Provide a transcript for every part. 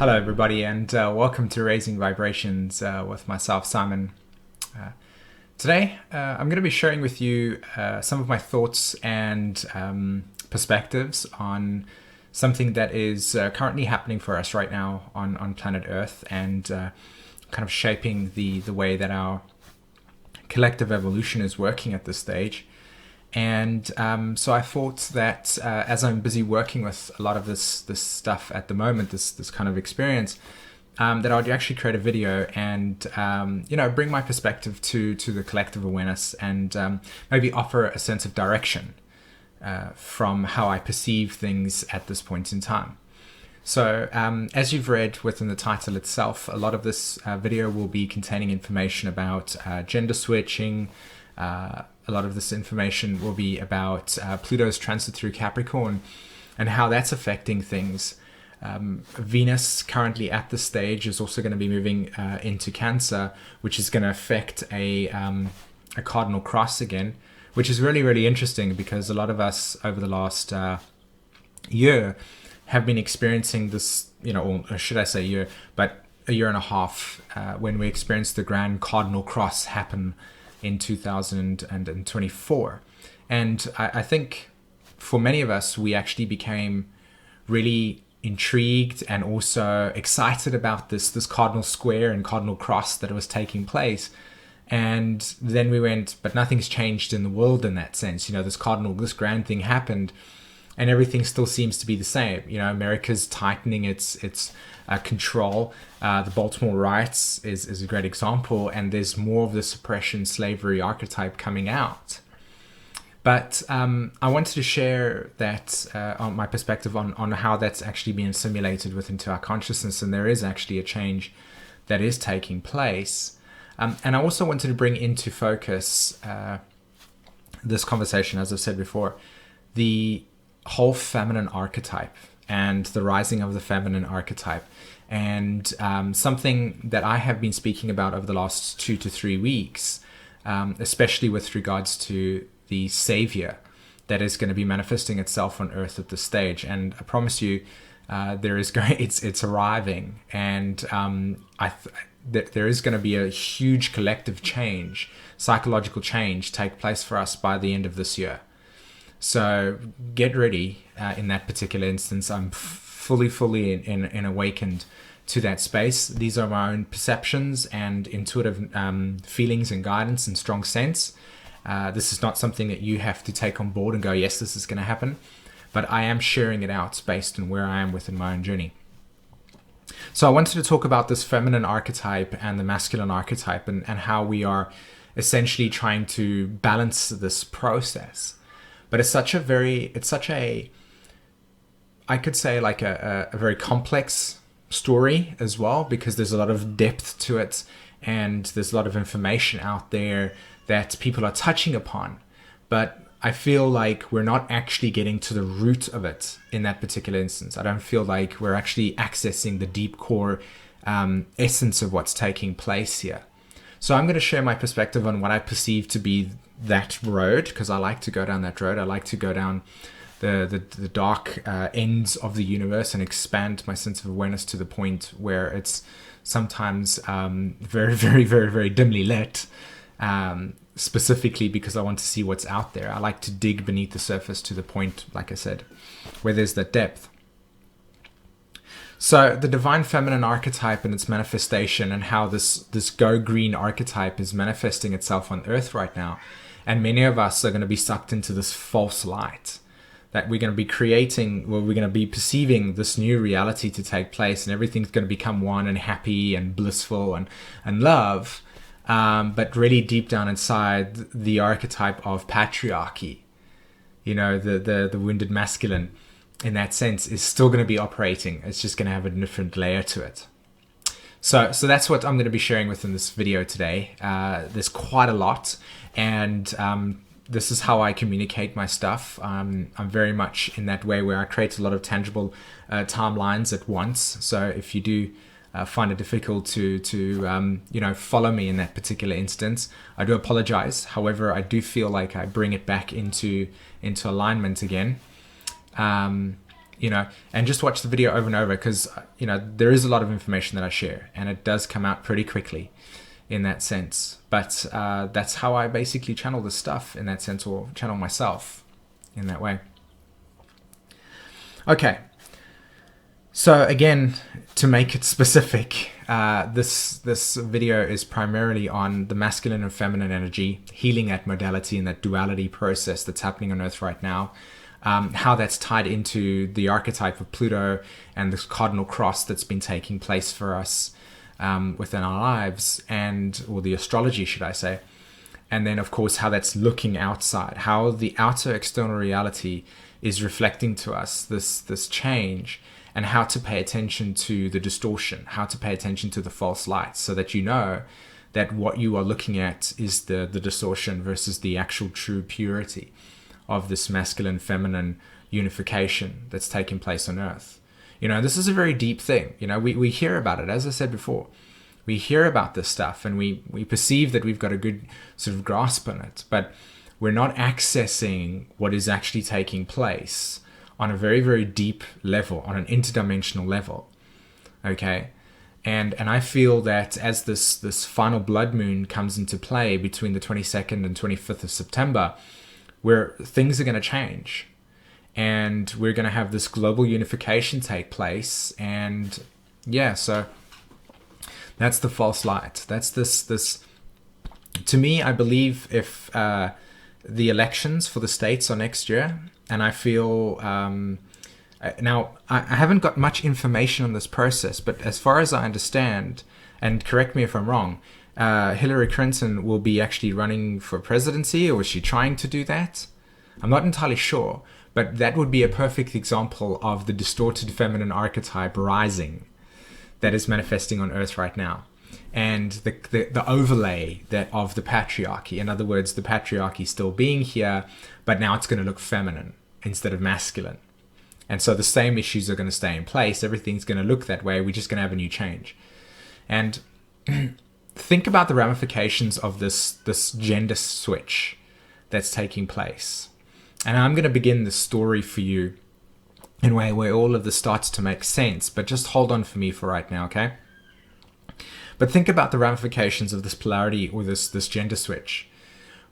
Hello, everybody, and welcome to Raising Vibrations with myself, Simon. Today, I'm going to be sharing with you some of my thoughts and perspectives on something that is currently happening for us right now on planet Earth and kind of shaping the way that our collective evolution is working at this stage. And so I thought that as I'm busy working with a lot of this stuff at the moment, this kind of experience, that I'd actually create a video and bring my perspective to the collective awareness and maybe offer a sense of direction from how I perceive things at this point in time. So as you've read within the title itself, a lot of this video will be containing information about gender switching. A lot of this information will be about Pluto's transit through Capricorn and how that's affecting things. Venus currently at this stage is also going to be moving into Cancer, which is going to affect a cardinal cross again, which is really, really interesting because a lot of us over the last year have been experiencing this, or should I say year, but a year and a half when we experienced the grand cardinal cross happen in 2024. And I think for many of us, we actually became really intrigued and also excited about this cardinal square and cardinal cross that was taking place. And then we went, but nothing's changed in the world in that sense. This grand thing happened and everything still seems to be the same. America's tightening its control. The Baltimore riots is a great example, and there's more of the suppression slavery archetype coming out. But I wanted to share that on my perspective on how that's actually being assimilated into our consciousness, and there is actually a change that is taking place. And I also wanted to bring into focus this conversation, as I've said before, the whole feminine archetype and the rising of the feminine archetype, and something that I have been speaking about over the last 2 to 3 weeks, especially with regards to the savior that is going to be manifesting itself on Earth at this stage. And I promise you, it's arriving, and there is going to be a huge collective change, psychological change, take place for us by the end of this year. So get ready. In that particular instance, I'm fully in awakened to that space. These are my own perceptions and intuitive feelings and guidance and strong sense. This is not something that you have to take on board and go, yes, this is going to happen. But I am sharing it out based on where I am within my own journey. So I wanted to talk about this feminine archetype and the masculine archetype and how we are essentially trying to balance this process. But it's such a I could say like a very complex story as well, because there's a lot of depth to it and there's a lot of information out there that people are touching upon. But I feel like we're not actually getting to the root of it in that particular instance. I don't feel like we're actually accessing the deep core essence of what's taking place here. So I'm going to share my perspective on what I perceive to be that road, because I like to go down that road. I like to go down the dark ends of the universe and expand my sense of awareness to the point where it's sometimes very, very, very, very dimly lit, specifically because I want to see what's out there. I like to dig beneath the surface to the point, like I said, where there's that depth. So the divine feminine archetype and its manifestation, and how this go green archetype is manifesting itself on Earth right now. And many of us are going to be sucked into this false light that we're going to be creating, where we're going to be perceiving this new reality to take place, and everything's going to become one and happy and blissful and love. But really deep down inside, the archetype of patriarchy, the wounded masculine, in that sense, is still going to be operating. It's just going to have a different layer to it. So that's what I'm going to be sharing within this video today. There's quite a lot, and this is how I communicate my stuff. I'm very much in that way where I create a lot of tangible timelines at once. So if you do find it difficult to follow me in that particular instance, I do apologize. However, I do feel like I bring it back into alignment again. and just watch the video over and over, because, there is a lot of information that I share, and it does come out pretty quickly in that sense. But that's how I basically channel this stuff in that sense, or channel myself in that way. Okay. So again, to make it specific, this video is primarily on the masculine and feminine energy, healing that modality and that duality process that's happening on Earth right now, how that's tied into the archetype of Pluto and this cardinal cross that's been taking place for us within our lives, or the astrology, should I say. And then, of course, how that's looking outside, how the outer external reality is reflecting to us this change, and how to pay attention to the distortion, how to pay attention to the false lights, so that you know that what you are looking at is the distortion versus the actual true purity of this masculine-feminine unification that's taking place on Earth. This is a very deep thing. We hear about it, as I said before. We hear about this stuff, and we perceive that we've got a good sort of grasp on it, but we're not accessing what is actually taking place on a very, very deep level, on an interdimensional level. Okay? And I feel that as this final blood moon comes into play between the 22nd and 25th of September, where things are going to change, and we're going to have this global unification take place. And yeah, so that's the false light. That's this to me, I believe, if the elections for the states are next year, and I feel now I haven't got much information on this process, but as far as I understand, and correct me if I'm wrong, Hillary Clinton will be actually running for presidency, or is she trying to do that? I'm not entirely sure, but that would be a perfect example of the distorted feminine archetype rising that is manifesting on Earth right now. And the overlay of the patriarchy. In other words, the patriarchy still being here, but now it's going to look feminine instead of masculine. And so the same issues are going to stay in place. Everything's going to look that way. We're just going to have a new change. And think about the ramifications of this gender switch that's taking place. And I'm going to begin the story for you in a way where all of this starts to make sense. But just hold on for me for right now, okay? But think about the ramifications of this polarity, or this gender switch,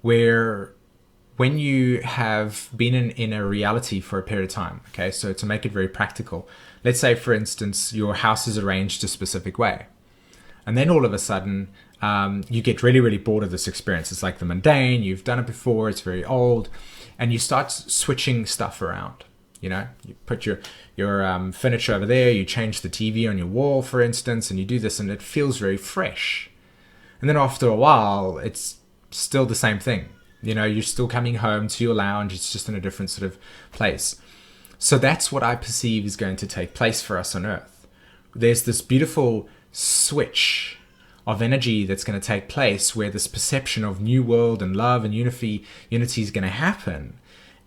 where when you have been in a reality for a period of time, okay, so to make it very practical, let's say, for instance, your house is arranged a specific way. And then all of a sudden, you get really, really bored of this experience. It's like the mundane, you've done it before, it's very old, and you start switching stuff around. You put your furniture over there, you change the TV on your wall, for instance, and you do this, and it feels very fresh. And then after a while, it's still the same thing. You're still coming home to your lounge, it's just in a different sort of place. So that's what I perceive is going to take place for us on Earth. There's this beautiful switch of energy that's going to take place, where this perception of new world and love and unity is going to happen.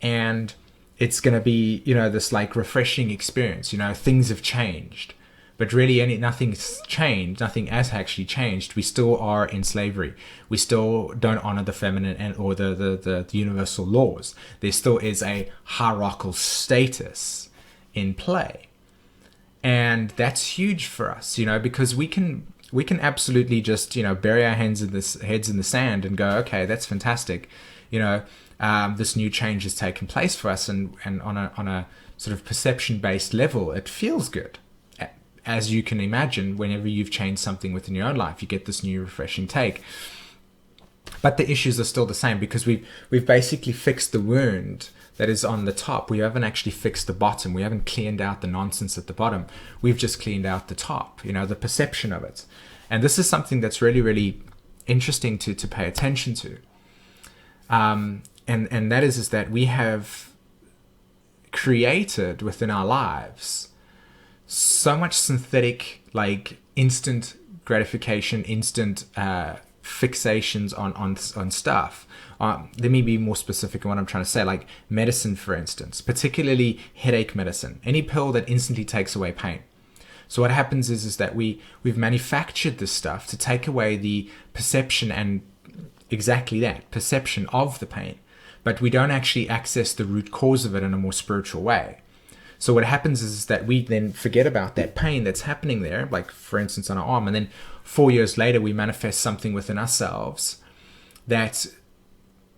And it's going to be, this like refreshing experience. Things have changed, but really nothing's changed. Nothing has actually changed. We still are in slavery. We still don't honor the feminine or the universal laws. There still is a hierarchical status in play. And that's huge for us, because we can absolutely just, bury our heads in the sand and go, okay, that's fantastic. This new change has taken place for us, and on a sort of perception-based level, it feels good. As you can imagine, whenever you've changed something within your own life, you get this new refreshing take. But the issues are still the same, because we've basically fixed the wound that is on the top. We haven't actually fixed the bottom. We haven't cleaned out the nonsense at the bottom. We've just cleaned out the top, the perception of it. And this is something that's really, really interesting to pay attention to. And that is that we have created within our lives so much synthetic, like instant gratification, instant fixations on stuff. Let me be more specific in what I'm trying to say, like medicine, for instance, particularly headache medicine, any pill that instantly takes away pain. So what happens is that we've manufactured this stuff to take away the perception, and exactly that, perception of the pain. But we don't actually access the root cause of it in a more spiritual way. So what happens is that we then forget about that pain that's happening there, like for instance on our arm, and then 4 years later we manifest something within ourselves that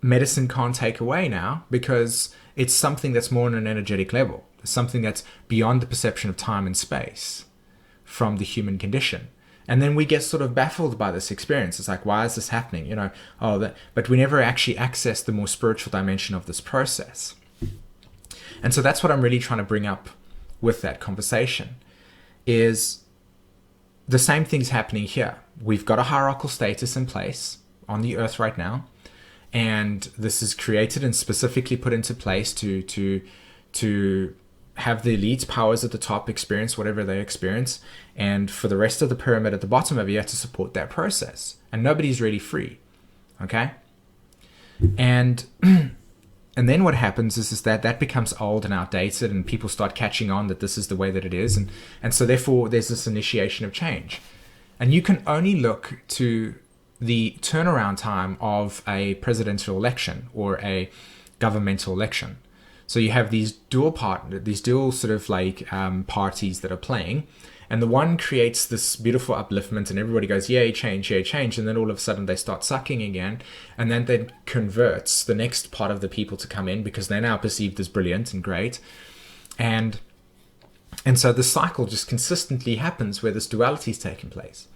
medicine can't take away now, because it's something that's more on an energetic level. It's something that's beyond the perception of time and space from the human condition. And then we get sort of baffled by this experience. It's like, why is this happening? But we never actually access the more spiritual dimension of this process. And so that's what I'm really trying to bring up with that conversation, is the same thing's happening here. We've got a hierarchical status in place on the earth right now, and this is created and specifically put into place to have the elite powers at the top experience whatever they experience, and for the rest of the pyramid at the bottom of it, you have to support that process, and nobody's really free. Okay? And then what happens is that becomes old and outdated, and people start catching on that this is the way that it is, and so therefore there's this initiation of change. And you can only look to the turnaround time of a presidential election or a governmental election. So you have these dual sort of like parties that are playing, and the one creates this beautiful upliftment and everybody goes, yay, change, and then all of a sudden they start sucking again, and then converts the next part of the people to come in because they're now perceived as brilliant and great. And so the cycle just consistently happens where this duality is taking place.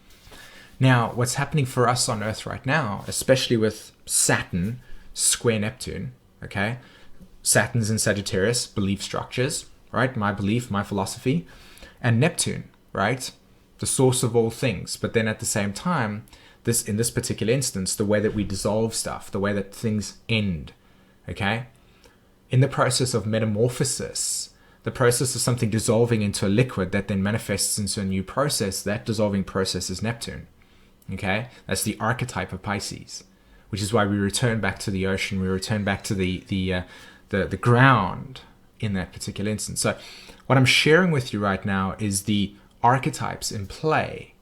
Now, what's happening for us on Earth right now, especially with Saturn square Neptune, okay? Saturn's in Sagittarius, belief structures, right? My belief, my philosophy. And Neptune, right? The source of all things. But then at the same time, in this particular instance, the way that we dissolve stuff, the way that things end, okay? In the process of metamorphosis, the process of something dissolving into a liquid that then manifests into a new process, that dissolving process is Neptune, okay? That's the archetype of Pisces, which is why we return back to the ocean, we return back to the ground in that particular instance. So what I'm sharing with you right now is the archetypes in play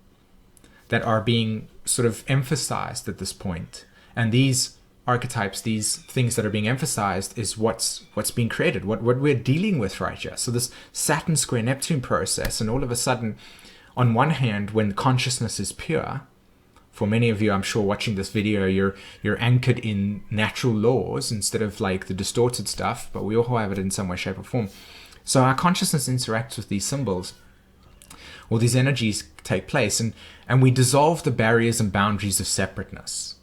that are being sort of emphasized at this point. And these archetypes, these things that are being emphasized, is what's being created, what we're dealing with right here. So this Saturn square Neptune process, and all of a sudden, on one hand, when consciousness is pure, for many of you, I'm sure, watching this video, you're anchored in natural laws instead of like the distorted stuff, but we all have it in some way, shape, or form. So our consciousness interacts with these symbols, or these energies take place, and we dissolve the barriers and boundaries of separateness.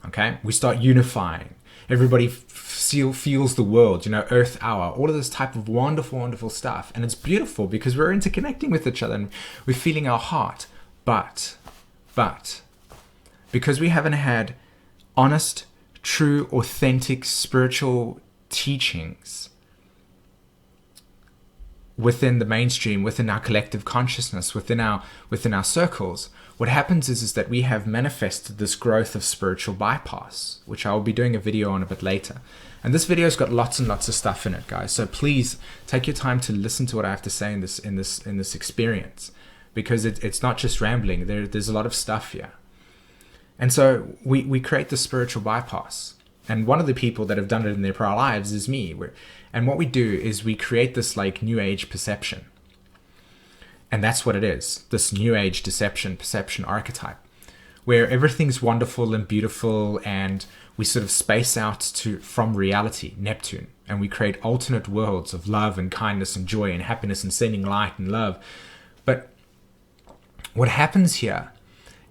Okay? We start unifying. Everybody feels the world, Earth Hour, all of this type of wonderful, wonderful stuff. And it's beautiful because we're interconnecting with each other and we're feeling our heart. But because we haven't had honest, true, authentic spiritual teachings within the mainstream, within our collective consciousness, within our circles, what happens is that we have manifested this growth of spiritual bypass, which I will be doing a video on a bit later. And this video's got lots and lots of stuff in it, guys. So please take your time to listen to what I have to say in this experience, because it's not just rambling. There's a lot of stuff here. And so we create the spiritual bypass. And one of the people that have done it in their prior lives is me. And what we do is we create this like new age perception. And that's what it is. This new age perception archetype, where everything's wonderful and beautiful, and we sort of space out from reality, Neptune, and we create alternate worlds of love and kindness and joy and happiness and sending light and love. But what happens here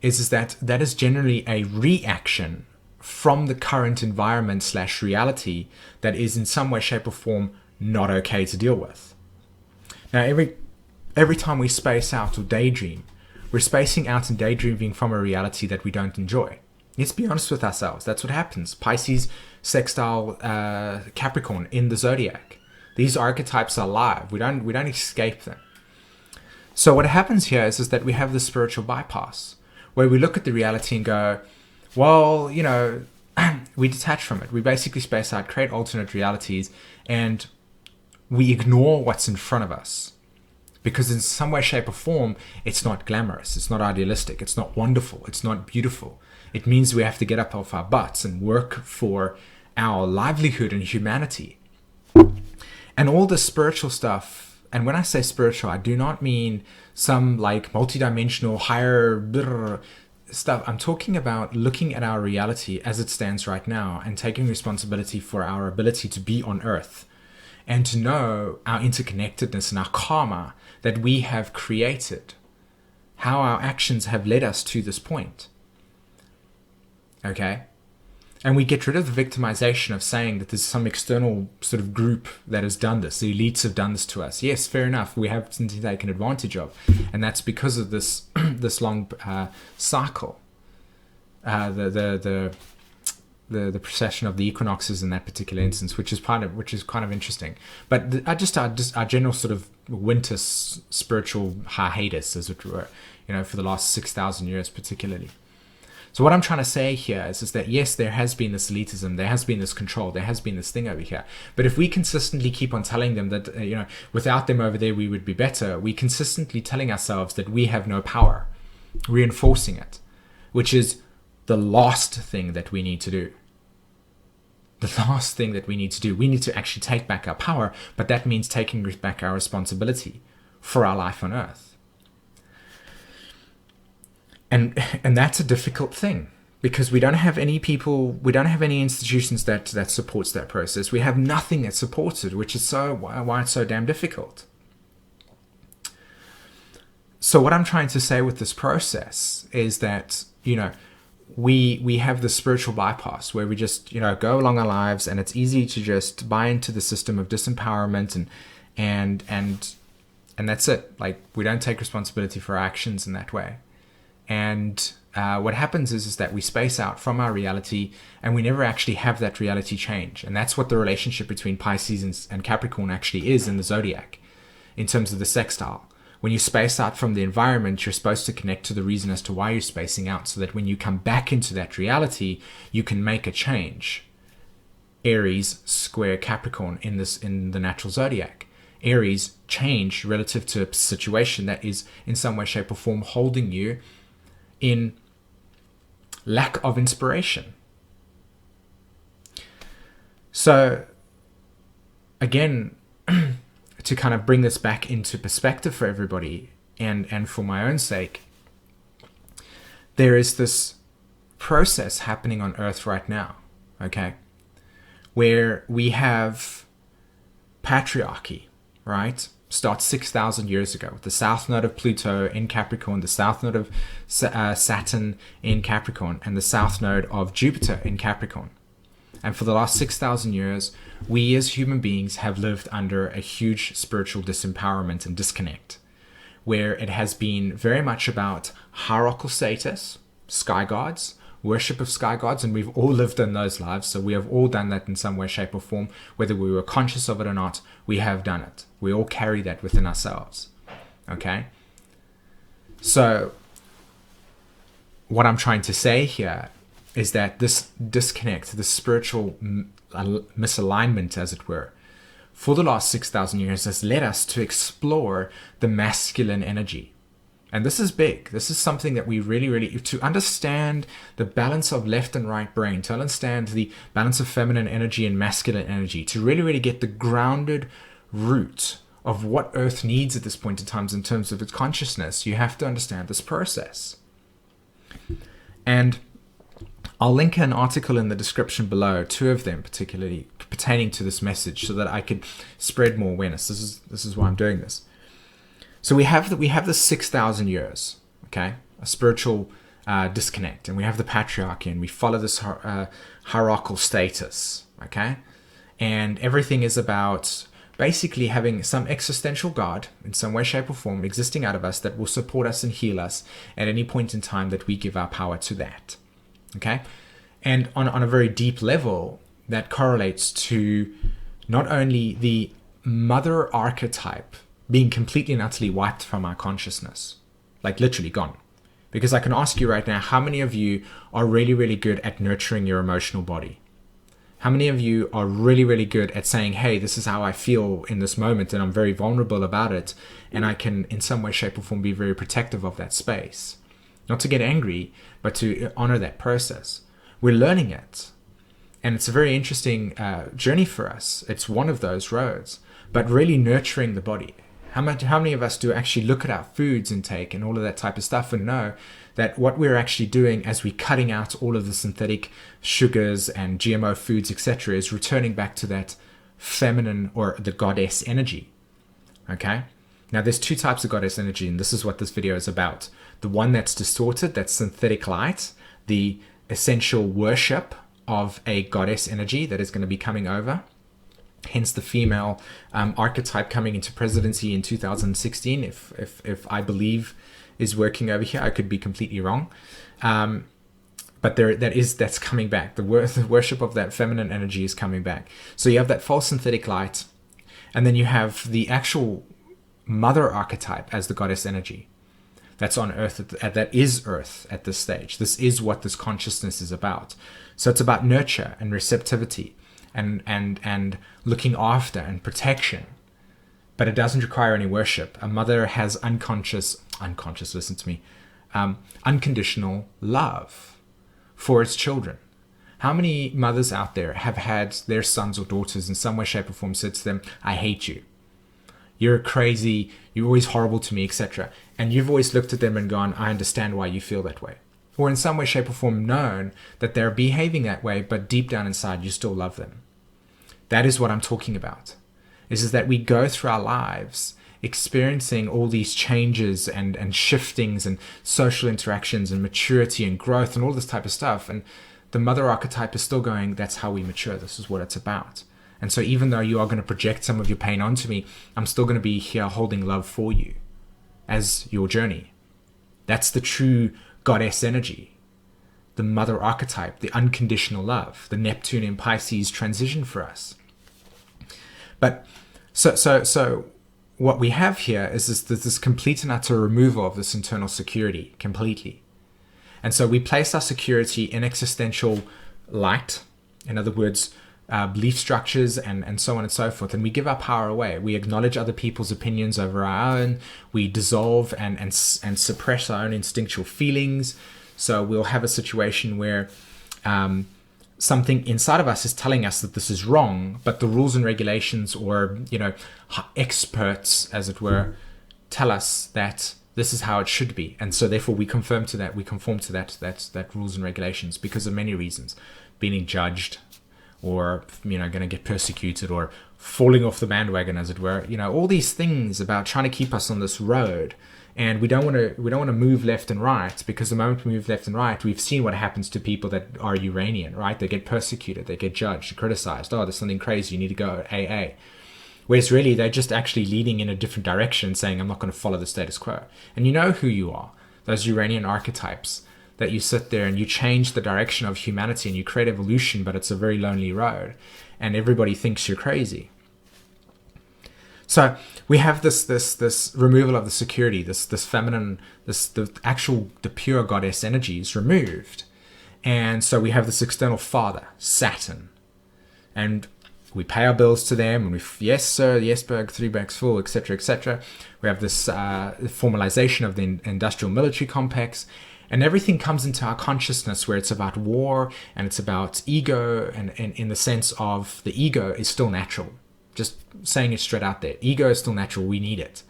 is that is generally a reaction from the current environment / reality that is in some way, shape, or form not okay to deal with. Now, every time we space out or daydream, we're spacing out and daydreaming from a reality that we don't enjoy. Let's be honest with ourselves. That's what happens. Pisces, sextile Capricorn in the zodiac. These archetypes are alive. We don't escape them. So what happens here is that we have the spiritual bypass, where we look at the reality and go, well, we detach from it. We basically space out, create alternate realities, and we ignore what's in front of us. Because in some way, shape, or form, it's not glamorous, it's not idealistic, it's not wonderful, it's not beautiful. It means we have to get up off our butts and work for our livelihood and humanity. And all the spiritual stuff and when I say spiritual, I do not mean some like multidimensional higher stuff. I'm talking about looking at our reality as it stands right now and taking responsibility for our ability to be on earth and to know our interconnectedness and our karma that we have created, how our actions have led us to this point. Okay? And we get rid of the victimization of saying that there's some external sort of group that has done this. The elites have done this to us. Yes, fair enough. We have been taken advantage of. And that's because of this this long cycle. The precession of the equinoxes in that particular instance, which is kind of interesting. But our general sort of winter spiritual hiatus, as it were, for the last 6,000 years particularly. So what I'm trying to say here is that yes, there has been this elitism, there has been this control, there has been this thing over here. But if we consistently keep on telling them that without them over there we would be better, we consistently telling ourselves that we have no power, reinforcing it, which is the last thing that we need to do. The last thing that we need to do. We need to actually take back our power, but that means taking back our responsibility for our life on earth. And that's a difficult thing because we don't have any people, we don't have any institutions that supports that process. We have nothing that supports it, which is why it's so damn difficult. So what I'm trying to say with this process is that, we have the spiritual bypass where we just, go along our lives and it's easy to just buy into the system of disempowerment and that's it. Like we don't take responsibility for our actions in that way. And what happens is that we space out from our reality and we never actually have that reality change. And that's what the relationship between Pisces and Capricorn actually is in the zodiac in terms of the sextile. When you space out from the environment, you're supposed to connect to the reason as to why you're spacing out so that when you come back into that reality, you can make a change. Aries square Capricorn in the natural zodiac. Aries change relative to a situation that is in some way, shape or form holding you in lack of inspiration. So again, to kind of bring this back into perspective for everybody and for my own sake, there is this process happening on Earth right now, okay, where we have patriarchy, right? Starts 6,000 years ago with the south node of Pluto in Capricorn, the south node of Saturn in Capricorn, and the south node of Jupiter in Capricorn. And for the last 6,000 years, we as human beings have lived under a huge spiritual disempowerment and disconnect, where it has been very much about hierarchical status, sky gods, worship of sky gods, and we've all lived in those lives, so we have all done that in some way, shape or form. Whether we were conscious of it or not, we have done it. We all carry that within ourselves. Okay? So what I'm trying to say here is that this disconnect, this spiritual misalignment, as it were, for the last 6,000 years has led us to explore the masculine energy. And this is big. This is something that we really, to understand the balance of left and right brain, to understand the balance of feminine energy and masculine energy, to really get the grounded root of what Earth needs at this point in time in terms of its consciousness, you have to understand this process. And I'll link an article in the description below, 2 of them particularly pertaining to this message, so that I could spread more awareness. This is why I'm doing this. So we have the 6,000 years, okay, a spiritual disconnect, and we have the patriarchy, and we follow this hierarchical status, okay, and everything is about basically having some existential God in some way, shape or form existing out of us that will support us and heal us at any point in time that we give our power to that, okay, and on a very deep level, that correlates to not only the mother archetype being completely and utterly wiped from our consciousness, like literally gone. Because I can ask you right now, how many of you are really good at nurturing your emotional body? How many of you are really good at saying, hey, this is how I feel in this moment and I'm very vulnerable about it, and I can in some way, shape or form be very protective of that space? Not to get angry, but to honor that process. We're learning it. And it's a very interesting journey for us. It's one of those roads, but really nurturing the body. How many of us do actually look at our foods intake and all of that type of stuff and know that what we're actually doing as we're cutting out all of the synthetic sugars and GMO foods, etc., is returning back to that feminine or the goddess energy? Okay? Now, there's two types of goddess energy, and this is what this video is about. The one that's distorted, that's synthetic light, the essential worship of a goddess energy that is going to be coming over. Hence the female archetype coming into presidency in 2016, if I believe is working over here. I could be completely wrong. But that's coming back. The worship of that feminine energy is coming back. So you have that false synthetic light, and then you have the actual mother archetype as the goddess energy. That's on Earth, that is Earth at this stage. This is what this consciousness is about. So it's about nurture and receptivity and looking after and protection. But it doesn't require any worship. A mother has listen to me, unconditional love for its children. How many mothers out there have had their sons or daughters in some way, shape or form said to them, I hate you. You're crazy, you're always horrible to me, etc. And you've always looked at them and gone, I understand why you feel that way. Or in some way, shape or form known that they're behaving that way, but deep down inside you still love them. That is what I'm talking about. Is that we go through our lives experiencing all these changes and shiftings and social interactions and maturity and growth and all this type of stuff. And the mother archetype is still going, that's how we mature. This is what it's about. And so even though you are going to project some of your pain onto me, I'm still going to be here holding love for you as your journey. That's the true goddess energy. The mother archetype, the unconditional love, the Neptune in Pisces transition for us. But so what we have here is this complete and utter removal of this internal security completely. And so we place our security in existential light. In other words, belief structures and so on and so forth, and we give our power away. We acknowledge other people's opinions over our own. We dissolve and suppress our own instinctual feelings. So we'll have a situation where something inside of us is telling us that this is wrong, but the rules and regulations, or experts, as it were, tell us that this is how it should be, and so therefore we conform to that rules and regulations because of many reasons, being judged, or going to get persecuted, or falling off the bandwagon, as it were. All these things about trying to keep us on this road, and we don't want to move left and right, because the moment we move left and right, we've seen what happens to people that are Uranian, right? They get persecuted, they get judged, criticized. Oh, there's something crazy, you need to go AA. Whereas really they're just actually leading in a different direction, saying I'm not going to follow the status quo. And you know who you are, those Uranian archetypes, that you sit there and you change the direction of humanity and you create evolution, but it's a very lonely road and everybody thinks you're crazy. So we have this removal of the security, this feminine, the pure goddess energy is removed. And so we have this external father, Saturn. And we pay our bills to them, and yes sir, yes berg, 3 bags full, etc., etc. We have this formalization of the industrial military complex. And everything comes into our consciousness where it's about war and it's about ego, and in the sense of the ego is still natural. Just saying it straight out there. Ego is still natural. We need it.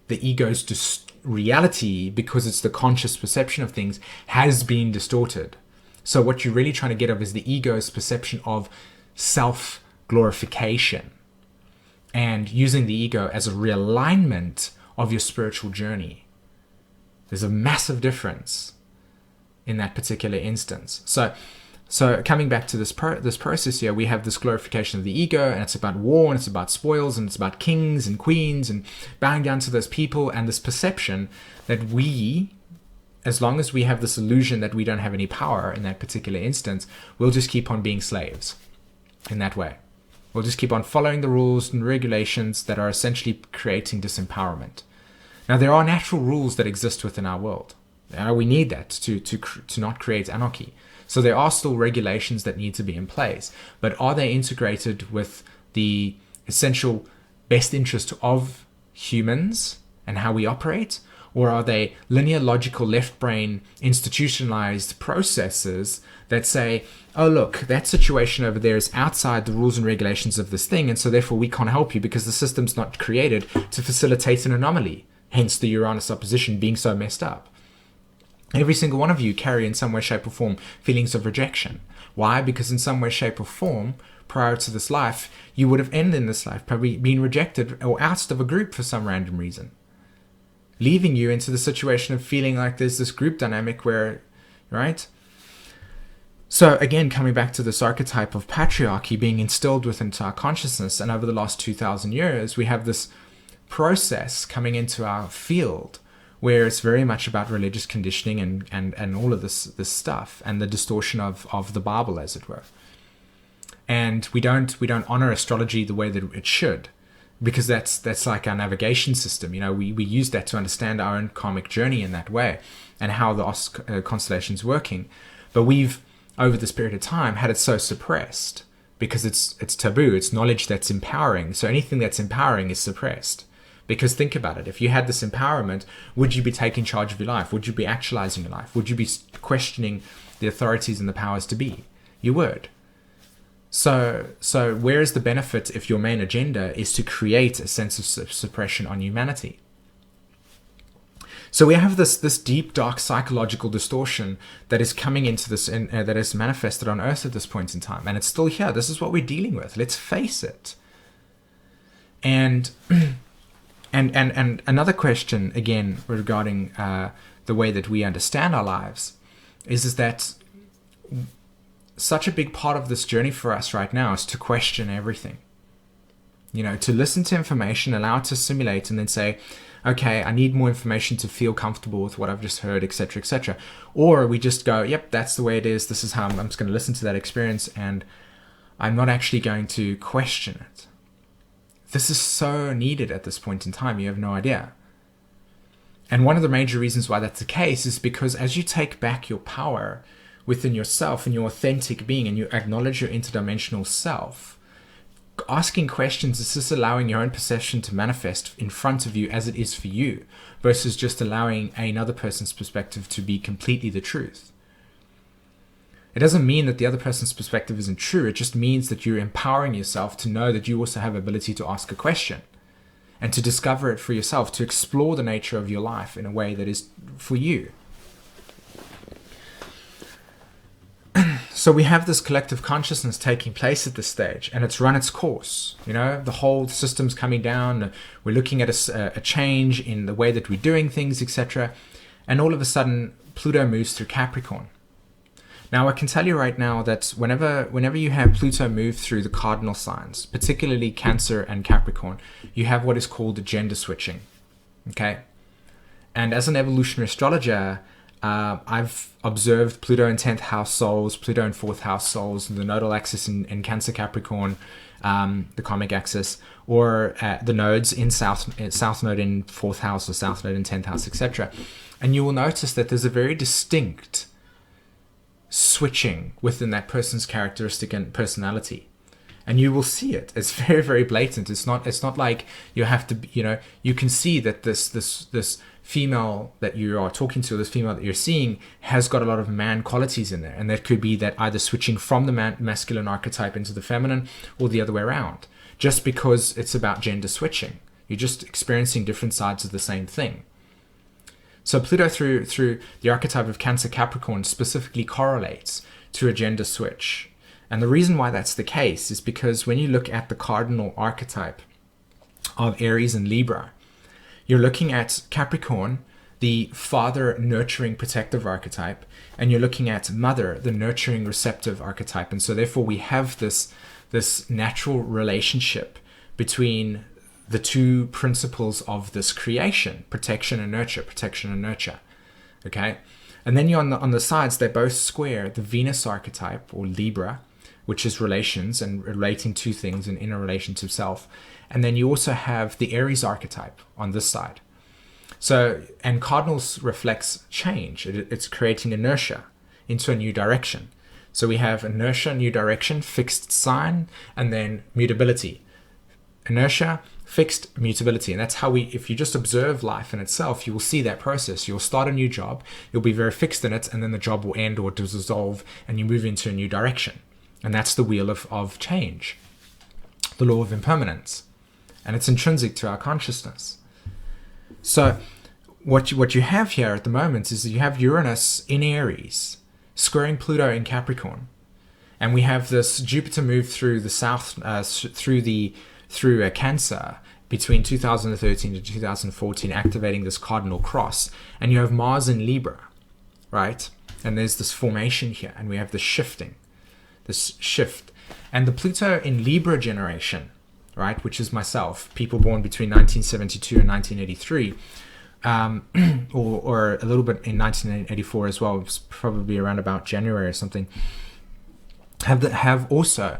The ego's reality, because it's the conscious perception of things, has been distorted. So what you're really trying to get of is the ego's perception of self-glorification and using the ego as a realignment of your spiritual journey. There's a massive difference in that particular instance. So coming back to this process here, we have this glorification of the ego, and it's about war, and it's about spoils, and it's about kings and queens, and bowing down to those people, and this perception that we, as long as we have this illusion that we don't have any power in that particular instance, we'll just keep on being slaves in that way. We'll just keep on following the rules and regulations that are essentially creating disempowerment. Now, there are natural rules that exist within our world. We need that to not create anarchy. So there are still regulations that need to be in place, but are they integrated with the essential best interest of humans and how we operate? Or are they linear, logical, left brain, institutionalized processes that say, oh, look, that situation over there is outside the rules and regulations of this thing, and so therefore we can't help you because the system's not created to facilitate an anomaly, hence the Uranus opposition being so messed up. Every single one of you carry in some way, shape, or form feelings of rejection. Why? Because in some way, shape, or form, prior to this life, you would have ended in this life probably been rejected or ousted of a group for some random reason, leaving you into the situation of feeling like there's this group dynamic where, right? So again, coming back to this archetype of patriarchy being instilled within our consciousness, and over the last 2,000 years, we have this process coming into our field where it's very much about religious conditioning and all of this stuff, and the distortion of the Bible, as it were. And we don't honor astrology the way that it should, because that's like our navigation system. We use that to understand our own karmic journey in that way and how the constellation's working. But we've, over this period of time, had it so suppressed because it's taboo. It's knowledge that's empowering. So anything that's empowering is suppressed. Because think about it, if you had this empowerment, would you be taking charge of your life? Would you be actualizing your life? Would you be questioning the authorities and the powers to be? You would. So where is the benefit if your main agenda is to create a sense of suppression on humanity? So we have this deep, dark psychological distortion that is coming into this, that is manifested on Earth at this point in time. And it's still here. This is what we're dealing with. Let's face it. And another question, again, regarding the way that we understand our lives is that such a big part of this journey for us right now is to question everything. To listen to information, allow it to simulate, and then say, okay, I need more information to feel comfortable with what I've just heard, etc., etc. Or we just go, yep, that's the way it is. This is how I'm just going to listen to that experience, and I'm not actually going to question it. This is so needed at this point in time. You have no idea. And one of the major reasons why that's the case is because as you take back your power within yourself and your authentic being, and you acknowledge your interdimensional self, asking questions is just allowing your own perception to manifest in front of you as it is for you, versus just allowing another person's perspective to be completely the truth. It doesn't mean that the other person's perspective isn't true. It just means that you're empowering yourself to know that you also have ability to ask a question and to discover it for yourself, to explore the nature of your life in a way that is for you. So we have this collective consciousness taking place at this stage, and it's run its course. The whole system's coming down. We're looking at a change in the way that we're doing things, etc. And all of a sudden, Pluto moves through Capricorn. Now, I can tell you right now that whenever you have Pluto move through the cardinal signs, particularly Cancer and Capricorn, you have what is called gender switching. Okay? And as an evolutionary astrologer, I've observed Pluto in 10th house souls, Pluto in 4th house souls, the nodal axis in Cancer Capricorn, the karmic axis, or the nodes in South node in 4th house or South node in 10th house, etc. And you will notice that there's a very distinct switching within that person's characteristic and personality, and you will see it. It's very, very blatant. It's not like you have to, you can see that this female that you are talking to, this female that you're seeing, has got a lot of man qualities in there, and that could be that either switching from the masculine archetype into the feminine, or the other way around. Just because it's about gender switching, you're just experiencing different sides of the same thing. So Pluto through the archetype of Cancer Capricorn specifically correlates to a gender switch. And the reason why that's the case is because when you look at the cardinal archetype of Aries and Libra, you're looking at Capricorn, the father nurturing protective archetype, and you're looking at Mother, the nurturing receptive archetype. And so therefore we have this natural relationship between the two principles of this creation, protection and nurture, okay? And then you're on the sides, they're both square, the Venus archetype, or Libra, which is relations and relating to things and in a relation to self. And then you also have the Aries archetype on this side. So, and cardinals reflects change. It's creating inertia into a new direction. So we have inertia, new direction, fixed sign, and then mutability. Inertia, fixed mutability. And that's how if you just observe life in itself, you will see that process. You'll start a new job, you'll be very fixed in it, and then the job will end or dissolve and you move into a new direction. And that's the wheel of change, the law of impermanence. And it's intrinsic to our consciousness. So what you have here at the moment is that you have Uranus in Aries, squaring Pluto in Capricorn. And we have this Jupiter move through the south, through Cancer between 2013 to 2014, activating this cardinal cross. And you have Mars in Libra, right? And there's this formation here, and we have this shifting, this shift. And the Pluto in Libra generation, right, which is myself, people born between 1972 and 1983, or a little bit in 1984 as well, it's probably around about January or something, have also,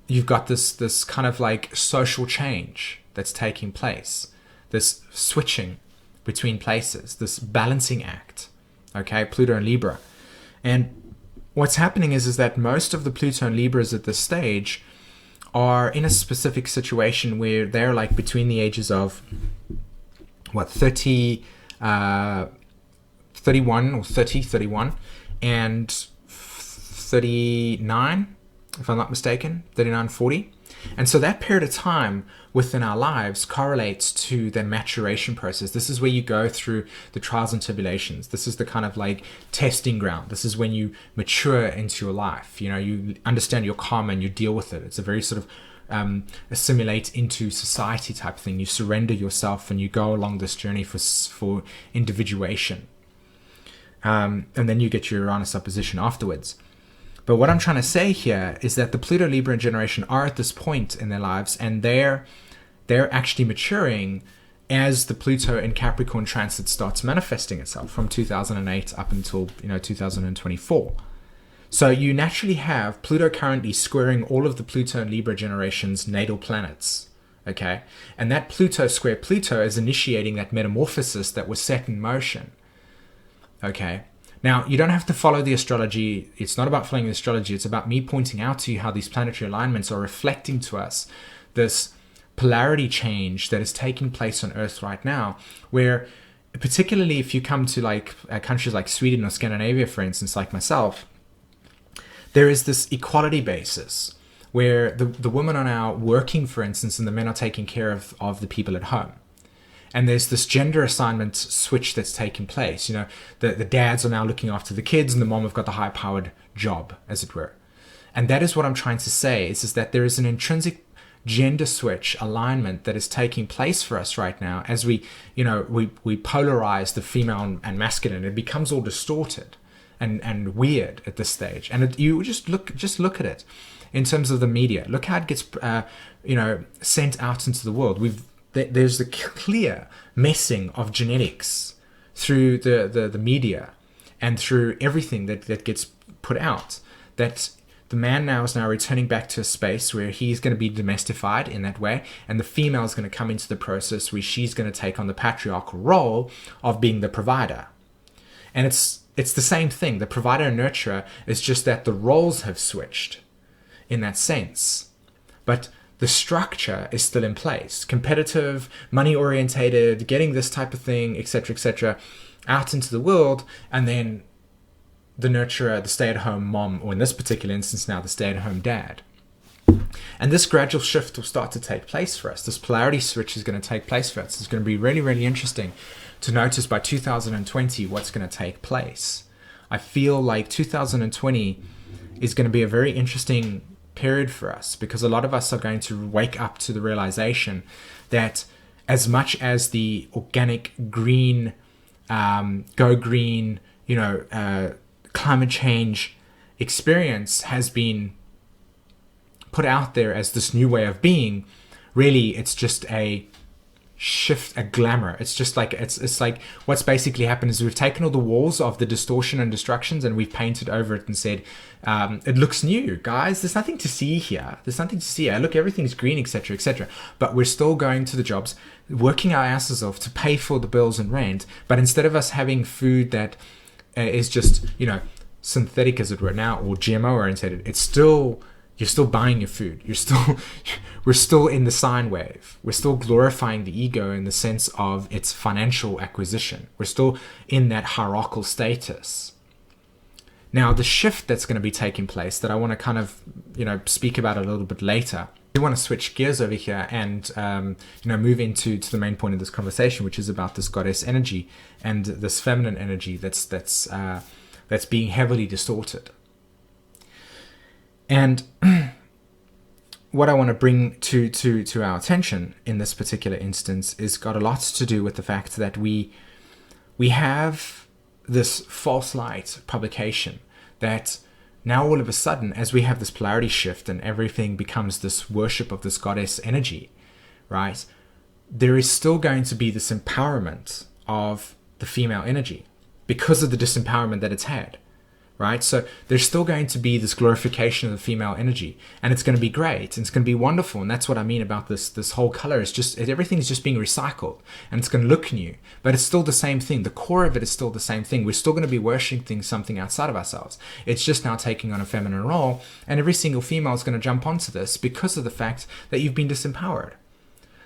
you've got this kind of like social change that's taking place, this switching between places, this balancing act, okay, Pluto and Libra. And what's happening is that most of the Pluto and Libras at this stage are in a specific situation where they're like between the ages of 31 and 39, if I'm not mistaken, 39, 40. And so that period of time within our lives correlates to the maturation process. This is where you go through the trials and tribulations. This is the kind of like testing ground. This is when you mature into your life. You know, you understand your karma and you deal with it. It's a very sort of assimilate into society type thing. You surrender yourself and you go along this journey for individuation. And then you get your Uranus opposition afterwards. But what I'm trying to say here is that the Pluto Libra generation are at this point in their lives, and they're actually maturing as the Pluto in Capricorn transit starts manifesting itself from 2008 up until 2024. So you naturally have Pluto currently squaring all of the Pluto and Libra generation's natal planets. Okay, and that Pluto square Pluto is initiating that metamorphosis that was set in motion. Okay. Now, you don't have to follow the astrology. It's not about following the astrology. It's about me pointing out to you how these planetary alignments are reflecting to us this polarity change that is taking place on Earth right now, where particularly if you come to like countries like Sweden or Scandinavia, for instance, like myself, there is this equality basis where the women are now working, for instance, and the men are taking care of the people at home. And there's this gender assignment switch that's taking place. You know, the dads are now looking after the kids and the mom have got the high-powered job, as it were. And that is what I'm trying to say, is that there is an intrinsic gender switch alignment that is taking place for us right now as we polarize the female and masculine. It becomes all distorted and weird at this stage. And you just look at it in terms of the media. Look how it gets sent out into the world. There's the clear messing of genetics through the media and through everything that gets put out, that the man now is returning back to a space where he's going to be domesticated in that way, and the female is going to come into the process where she's going to take on the patriarchal role of being the provider. And it's the same thing. The provider and nurturer is just that the roles have switched in that sense. But the structure is still in place. Competitive, money-orientated, getting this type of thing, etc., out into the world, and then the nurturer, the stay-at-home mom, or in this particular instance now, the stay-at-home dad. And this gradual shift will start to take place for us. This polarity switch is going to take place for us. It's going to be really, really interesting to notice by 2020 what's going to take place. I feel like 2020 is going to be a very interesting period for us, because a lot of us are going to wake up to the realization that as much as the organic green, go green, climate change experience has been put out there as this new way of being, really it's just a shift, a glamour. It's just like it's like what's basically happened is we've taken all the walls of the distortion and distractions and we've painted over it and said it looks new, guys. There's nothing to see here. Look, everything's green, etc. But we're still going to the jobs, working our asses off to pay for the bills and rent. But instead of us having food that is just synthetic, as it were now, or GMO oriented, it's still You're still buying your food. We're still in the sine wave. We're still glorifying the ego in the sense of its financial acquisition. We're still in that hierarchical status. Now, the shift that's going to be taking place that I want to kind of, speak about a little bit later. We want to switch gears over here and, move into the main point of this conversation, which is about this goddess energy and this feminine energy that's being heavily distorted. And what I want to bring to our attention in this particular instance is got a lot to do with the fact that we have this false light publication that now all of a sudden, as we have this polarity shift and everything becomes this worship of this goddess energy, right? There is still going to be this empowerment of the female energy because of the disempowerment that it's had. Right? So there's still going to be this glorification of the female energy, and it's going to be great, and it's going to be wonderful. And that's what I mean about this whole color is just everything is just being recycled, and it's going to look new, but it's still the same thing. The core of it is still the same thing. We're still going to be worshiping something outside of ourselves. It's just now taking on a feminine role, and every single female is going to jump onto this because of the fact that you've been disempowered.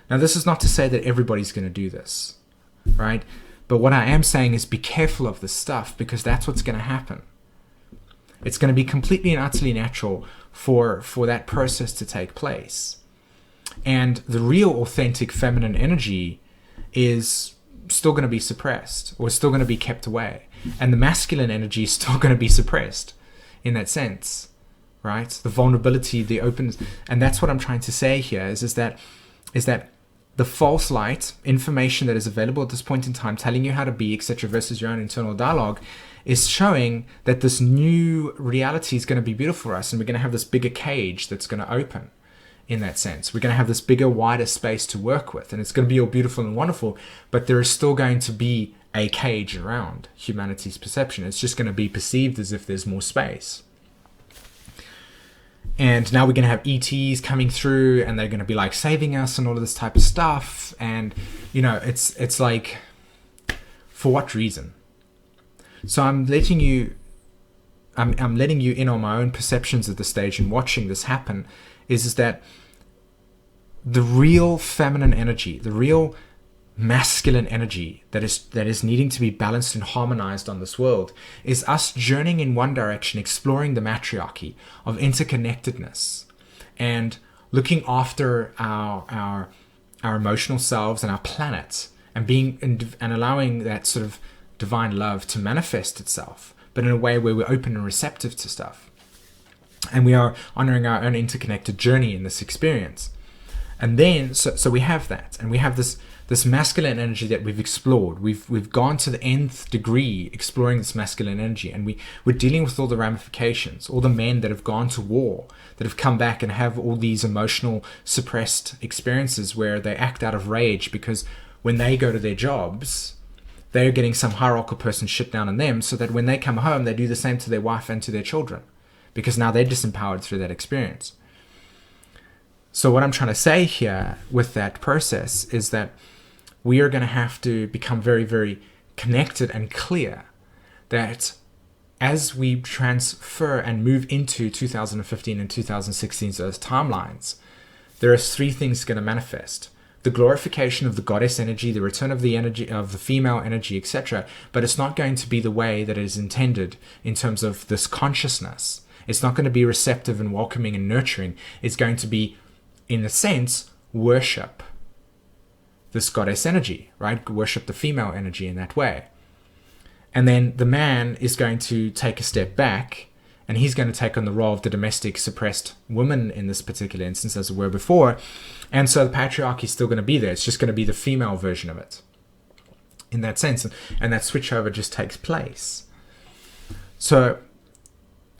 Now, this is not to say that everybody's going to do this, right? But what I am saying is be careful of this stuff, because that's what's going to happen. It's going to be completely and utterly natural for that process to take place. And the real authentic feminine energy is still going to be suppressed, or still going to be kept away. And the masculine energy is still going to be suppressed in that sense, right? The vulnerability, the openness. And that's what I'm trying to say here is that the false light information that is available at this point in time, telling you how to be, etc., versus your own internal dialogue, is showing that this new reality is going to be beautiful for us, and we're going to have this bigger cage that's going to open in that sense. We're going to have this bigger, wider space to work with, and it's going to be all beautiful and wonderful, but there is still going to be a cage around humanity's perception. It's just going to be perceived as if there's more space. And now we're going to have ETs coming through, and they're going to be like saving us and all of this type of stuff. And, it's like, for what reason? So I'm letting you in on my own perceptions at this stage and watching this happen is that the real feminine energy, the real masculine energy that is needing to be balanced and harmonized on this world is us journeying in one direction, exploring the matriarchy of interconnectedness and looking after our emotional selves and our planet and allowing that sort of divine love to manifest itself, but in a way where we're open and receptive to stuff. And we are honoring our own interconnected journey in this experience. And then, so we have that, and we have this masculine energy that we've explored. We've gone to the nth degree exploring this masculine energy, and we're dealing with all the ramifications, all the men that have gone to war, that have come back and have all these emotional suppressed experiences where they act out of rage because when they go to their jobs, they're getting some hierarchical person shit down on them, so that when they come home, they do the same to their wife and to their children, because now they're disempowered through that experience. So what I'm trying to say here with that process is that we are going to have to become very, very connected and clear that as we transfer and move into 2015 and 2016, those timelines, there are three things going to manifest. The glorification of the goddess energy, the return of the energy of the female energy, etc. But it's not going to be the way that it is intended in terms of this consciousness. It's not going to be receptive and welcoming and nurturing. It's going to be, in a sense, worship this goddess energy, right? Worship the female energy in that way. And then the man is going to take a step back, and he's going to take on the role of the domestic suppressed woman in this particular instance, as it were before. And so the patriarchy is still going to be there. It's just going to be the female version of it in that sense. And that switchover just takes place. So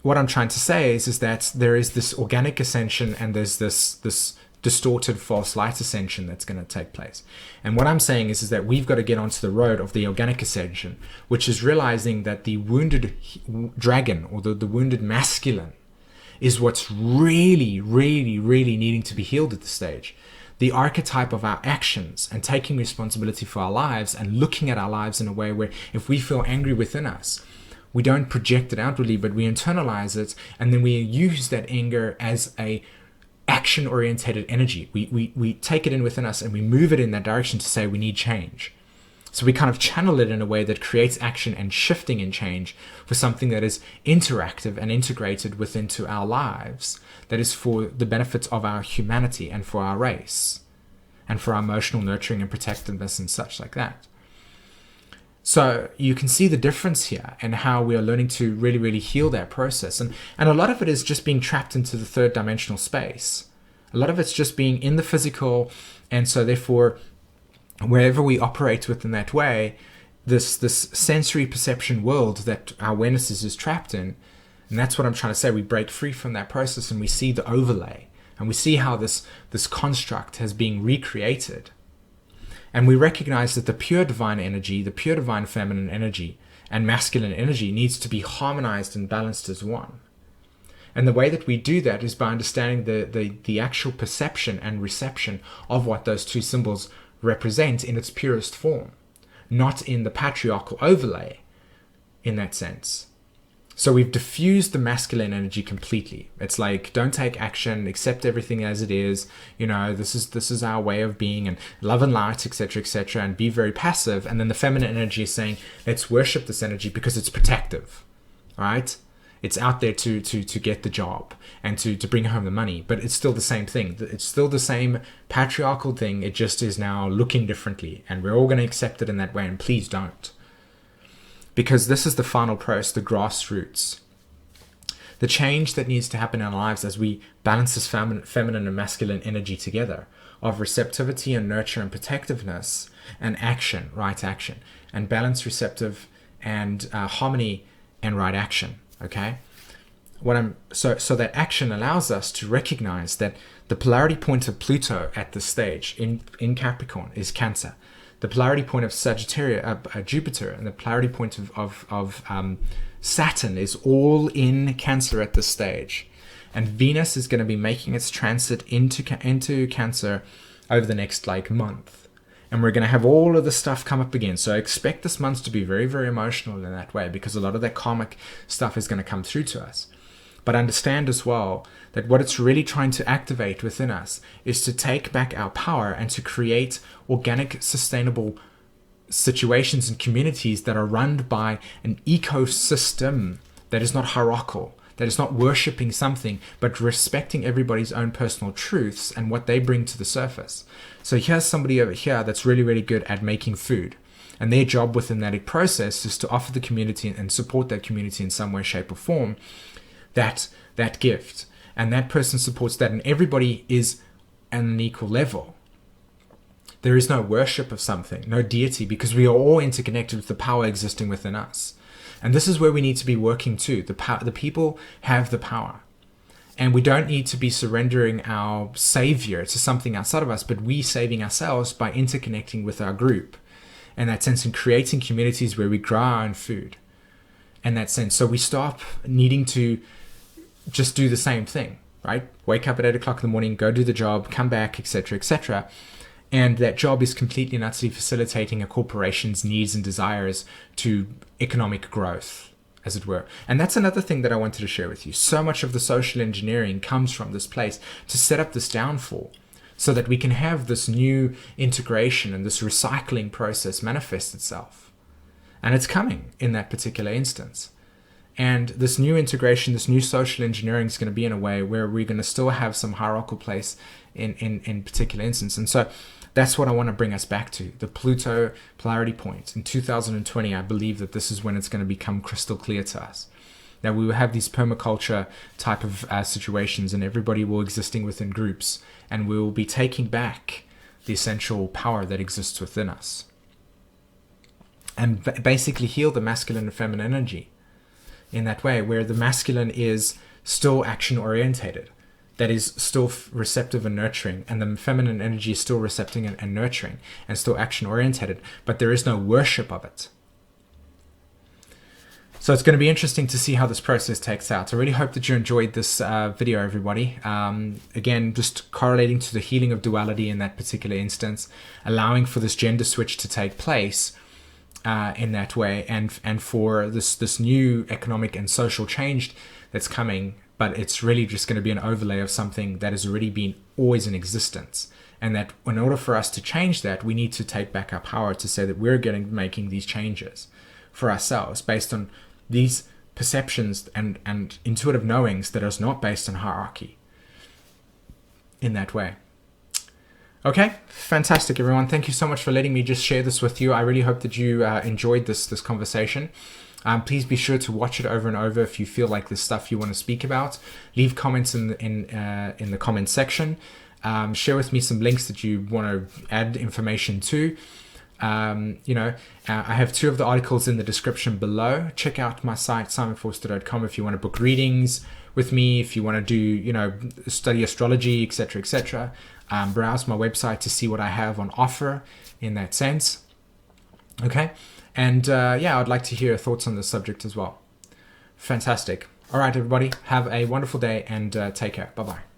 what I'm trying to say is that there is this organic ascension and there's this distorted false light ascension that's going to take place. And what I'm saying is that we've got to get onto the road of the organic ascension, which is realizing that the wounded dragon or the wounded masculine is what's really, really, really needing to be healed at this stage. The archetype of our actions and taking responsibility for our lives and looking at our lives in a way where if we feel angry within us, We don't project it outwardly, but we internalize it, and then we use that anger as a action-orientated energy. We take it in within us and we move it in that direction to say we need change. So we kind of channel it in a way that creates action and shifting and change for something that is interactive and integrated within our lives, that is for the benefits of our humanity and for our race and for our emotional nurturing and protectiveness and such like that. So you can see the difference here and how we are learning to really, really heal that process. And a lot of it is just being trapped into the third dimensional space. A lot of it's just being in the physical. And so therefore, wherever we operate within that way, this sensory perception world that our awareness is trapped in. And that's what I'm trying to say. We break free from that process and we see the overlay. And we see how this construct has been recreated. And we recognize that the pure divine energy, the pure divine feminine energy and masculine energy needs to be harmonized and balanced as one. And the way that we do that is by understanding the actual perception and reception of what those two symbols represent in its purest form, not in the patriarchal overlay in that sense. So we've diffused the masculine energy completely. It's like, don't take action, accept everything as it is. You know, this is our way of being, and love and light, etc., and be very passive. And then the feminine energy is saying, let's worship this energy because it's protective, right? It's out there to get the job and to bring home the money, but it's still the same thing. It's still the same patriarchal thing. It just is now looking differently, and we're all going to accept it in that way. And please don't. Because this is the final process, the grassroots. The change that needs to happen in our lives as we balance this feminine and masculine energy together of receptivity and nurture and protectiveness and action, right action, and balance, receptive, and harmony and right action. Okay? So that action allows us to recognize that the polarity point of Pluto at this stage in Capricorn is Cancer. The polarity point of Sagittarius, Jupiter, and the polarity point of Saturn is all in Cancer at this stage. And Venus is going to be making its transit into Cancer over the next month. And we're going to have all of this stuff come up again. So expect this month to be very, very emotional in that way, because a lot of that karmic stuff is going to come through to us. But understand as well that what it's really trying to activate within us is to take back our power and to create organic, sustainable situations and communities that are run by an ecosystem that is not hierarchical, that is not worshipping something, but respecting everybody's own personal truths and what they bring to the surface. So here's somebody over here that's really, really good at making food. And their job within that process is to offer the community and support that community in some way, shape, or form that gift. And that person supports that, and everybody is at an equal level. There is no worship of something, no deity, because we are all interconnected with the power existing within us. And this is where we need to be working too. The people have the power. And we don't need to be surrendering our savior to something outside of us, but we saving ourselves by interconnecting with our group. In that sense, and creating communities where we grow our own food. In that sense. So we stop needing to just do the same thing, right? Wake up at 8 o'clock in the morning, go do the job, come back, etc., etc. And that job is completely and utterly facilitating a corporation's needs and desires to economic growth, as it were. And that's another thing that I wanted to share with you. So much of the social engineering comes from this place to set up this downfall so that we can have this new integration and this recycling process manifest itself. And it's coming in that particular instance. And this new integration, this new social engineering is going to be in a way where we're going to still have some hierarchical place in particular instance. And so that's what I want to bring us back to, the Pluto polarity point. In 2020, I believe that this is when it's going to become crystal clear to us. That we will have these permaculture type of situations, and everybody will existing within groups, and we will be taking back the essential power that exists within us. And basically heal the masculine and feminine energy in that way, where the masculine is still action orientated, that is still receptive and nurturing, and the feminine energy is still receptive and nurturing and still action orientated, but there is no worship of it. So it's going to be interesting to see how this process takes out. I really hope that you enjoyed this video, everybody. Again, just correlating to the healing of duality in that particular instance, allowing for this gender switch to take place, in that way, and for this new economic and social change that's coming, but it's really just going to be an overlay of something that has already been always in existence. And that in order for us to change that, we need to take back our power to say that we're making these changes for ourselves based on these perceptions and intuitive knowings that is not based on hierarchy in that way. Okay, fantastic, everyone. Thank you so much for letting me just share this with you. I really hope that you enjoyed this conversation. Please be sure to watch it over and over if you feel like there's stuff you want to speak about. Leave comments in the comment section. Share with me some links that you want to add information to. I have 2 of the articles in the description below. Check out my site, simonvorster.com, if you want to book readings with me, if you want to do, study astrology, etc., etc. Browse my website to see what I have on offer in that sense. Okay. And I'd like to hear your thoughts on this subject as well. Fantastic. All right, everybody. Have a wonderful day and take care. Bye-bye.